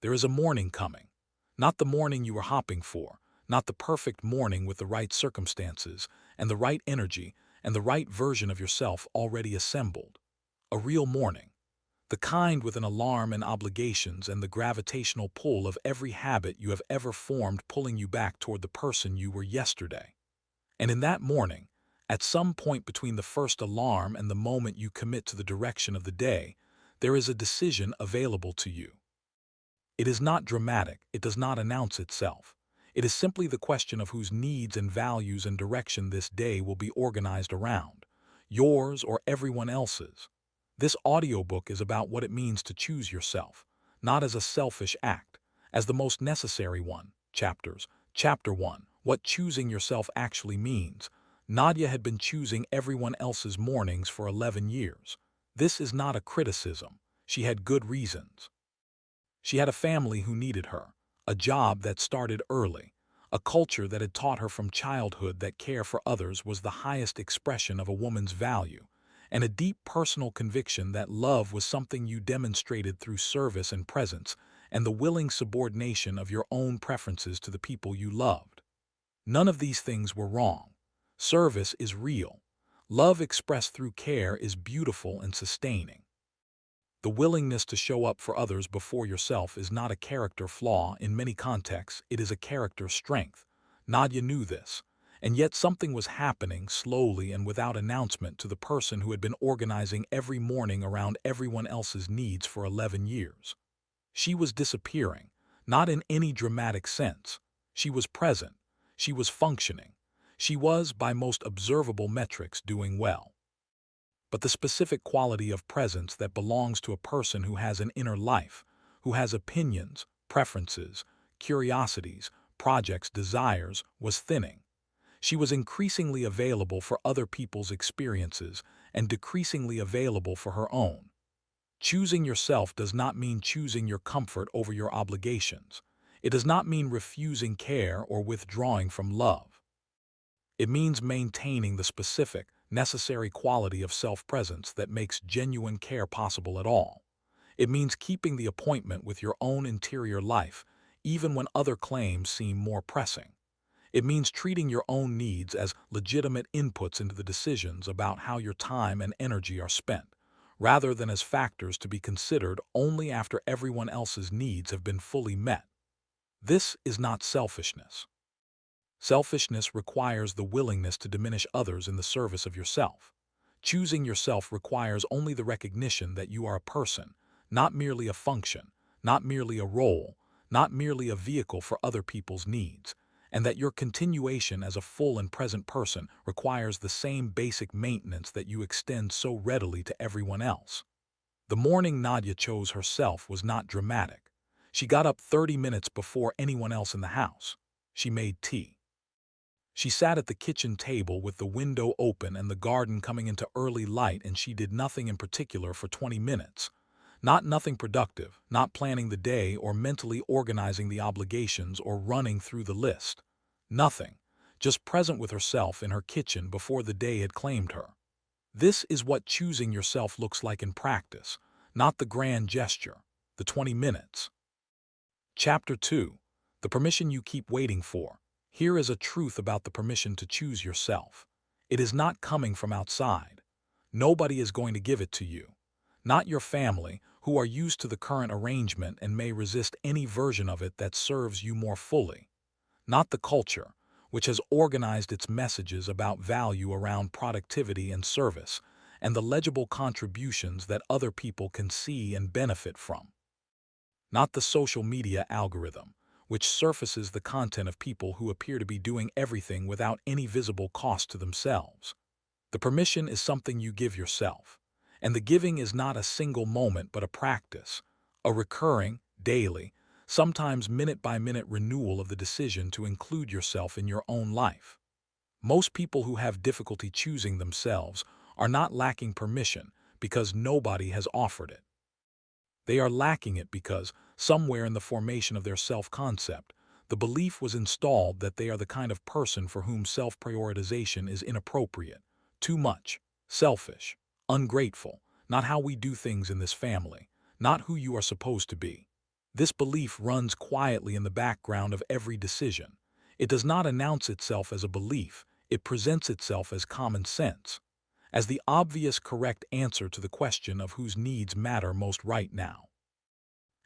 There is a morning coming. Not the morning you were hopping for, not the perfect morning with the right circumstances and the right energy and the right version of yourself already assembled. A real morning. The kind with an alarm and obligations and the gravitational pull of every habit you have ever formed pulling you back toward the person you were yesterday. And in that morning, at some point between the first alarm and the moment you commit to the direction of the day, there is a decision available to you. It is not dramatic, it does not announce itself. It is simply the question of whose needs and values and direction this day will be organized around, yours or everyone else's. This audiobook is about what it means to choose yourself, not as a selfish act, as the most necessary one. Chapters. Chapter 1. What choosing yourself actually means. Nadia had been choosing everyone else's mornings for 11 years. This is not a criticism. She had good reasons. She had a family who needed her, a job that started early, a culture that had taught her from childhood that care for others was the highest expression of a woman's value, and a deep personal conviction that love was something you demonstrated through service and presence, and the willing subordination of your own preferences to the people you loved. None of these things were wrong. Service is real. Love expressed through care is beautiful and sustaining. The willingness to show up for others before yourself is not a character flaw in many contexts, it is a character strength. Nadia knew this, and yet something was happening slowly and without announcement to the person who had been organizing every morning around everyone else's needs for 11 years. She was disappearing, not in any dramatic sense. She was present. She was functioning. She was, by most observable metrics, doing well. But the specific quality of presence that belongs to a person who has an inner life, who has opinions, preferences, curiosities, projects, desires, was thinning. She was increasingly available for other people's experiences and decreasingly available for her own. Choosing yourself does not mean choosing your comfort over your obligations. It does not mean refusing care or withdrawing from love. It means maintaining the specific, necessary quality of self-presence that makes genuine care possible at all. It means keeping the appointment with your own interior life, even when other claims seem more pressing. It means treating your own needs as legitimate inputs into the decisions about how your time and energy are spent, rather than as factors to be considered only after everyone else's needs have been fully met. This is not selfishness. Selfishness requires the willingness to diminish others in the service of yourself. Choosing yourself requires only the recognition that you are a person, not merely a function, not merely a role, not merely a vehicle for other people's needs, and that your continuation as a full and present person requires the same basic maintenance that you extend so readily to everyone else. The morning Nadia chose herself was not dramatic. She got up 30 minutes before anyone else in the house. She made tea. She sat at the kitchen table with the window open and the garden coming into early light, and she did nothing in particular for 20 minutes. Not nothing productive, not planning the day or mentally organizing the obligations or running through the list. Nothing. Just present with herself in her kitchen before the day had claimed her. This is what choosing yourself looks like in practice, not the grand gesture, the 20 minutes. Chapter 2. The permission you keep waiting for. Here is a truth about the permission to choose yourself. It is not coming from outside. Nobody is going to give it to you. Not your family, who are used to the current arrangement and may resist any version of it that serves you more fully. Not the culture, which has organized its messages about value around productivity and service, and the legible contributions that other people can see and benefit from. Not the social media algorithm, which surfaces the content of people who appear to be doing everything without any visible cost to themselves. The permission is something you give yourself, and the giving is not a single moment but a practice, a recurring, daily, sometimes minute-by-minute renewal of the decision to include yourself in your own life. Most people who have difficulty choosing themselves are not lacking permission because nobody has offered it. They are lacking it because, somewhere in the formation of their self-concept, the belief was installed that they are the kind of person for whom self-prioritization is inappropriate, too much, selfish, ungrateful, not how we do things in this family, not who you are supposed to be. This belief runs quietly in the background of every decision. It does not announce itself as a belief, it presents itself as common sense, as the obvious correct answer to the question of whose needs matter most right now.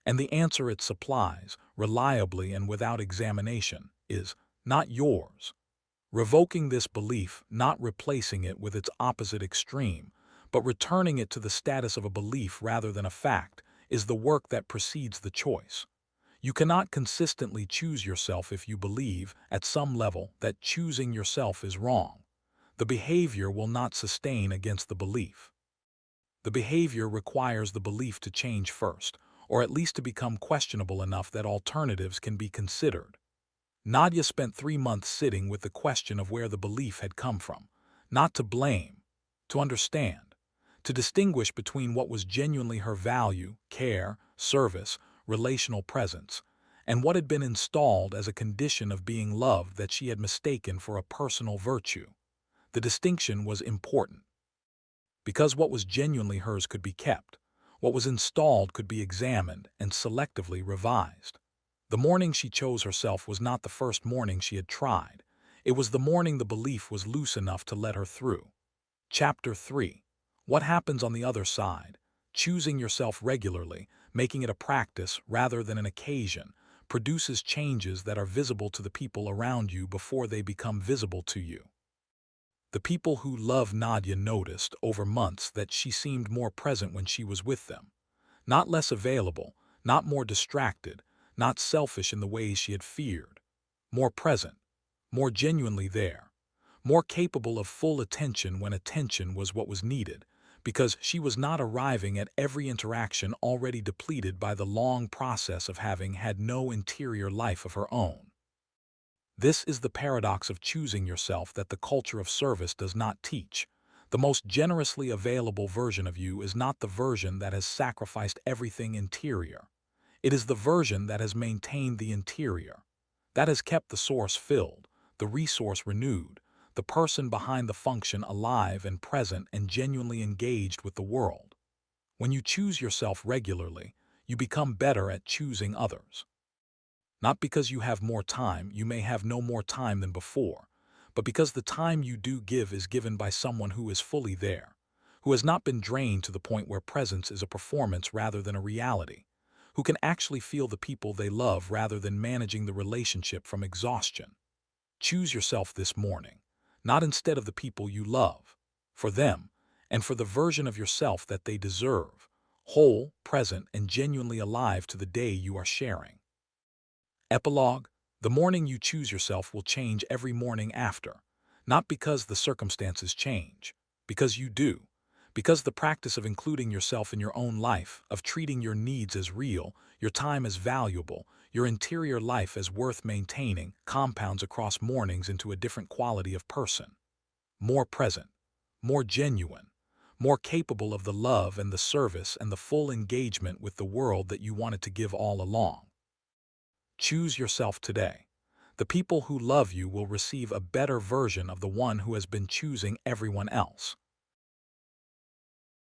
And the answer it supplies, reliably and without examination, is not yours. Revoking this belief, not replacing it with its opposite extreme, but returning it to the status of a belief rather than a fact, is the work that precedes the choice. You cannot consistently choose yourself if you believe, at some level, that choosing yourself is wrong. The behavior will not sustain against the belief. The behavior requires the belief to change first, or at least to become questionable enough that alternatives can be considered. Nadia spent 3 months sitting with the question of where the belief had come from, not to blame, to understand, to distinguish between what was genuinely her value, care, service, relational presence, and what had been installed as a condition of being loved that she had mistaken for a personal virtue. The distinction was important, because what was genuinely hers could be kept, what was installed could be examined and selectively revised. The morning she chose herself was not the first morning she had tried. It was the morning the belief was loose enough to let her through. Chapter 3. What happens on the other side? Choosing yourself regularly, making it a practice rather than an occasion, produces changes that are visible to the people around you before they become visible to you. The people who loved Nadia noticed over months that she seemed more present when she was with them. Not less available, not more distracted, not selfish in the ways she had feared. More present, more genuinely there, more capable of full attention when attention was what was needed, because she was not arriving at every interaction already depleted by the long process of having had no interior life of her own. This is the paradox of choosing yourself that the culture of service does not teach. The most generously available version of you is not the version that has sacrificed everything interior. It is the version that has maintained the interior, that has kept the source filled, the resource renewed, the person behind the function alive and present and genuinely engaged with the world. When you choose yourself regularly, you become better at choosing others. Not because you have more time, you may have no more time than before, but because the time you do give is given by someone who is fully there, who has not been drained to the point where presence is a performance rather than a reality, who can actually feel the people they love rather than managing the relationship from exhaustion. Choose yourself this morning, not instead of the people you love, for them, and for the version of yourself that they deserve, whole, present, and genuinely alive to the day you are sharing. Epilogue: the morning you choose yourself will change every morning after, not because the circumstances change, because you do, because the practice of including yourself in your own life, of treating your needs as real, your time as valuable, your interior life as worth maintaining, compounds across mornings into a different quality of person. More present, more genuine, more capable of the love and the service and the full engagement with the world that you wanted to give all along. Choose yourself today. The people who love you will receive a better version of the one who has been choosing everyone else.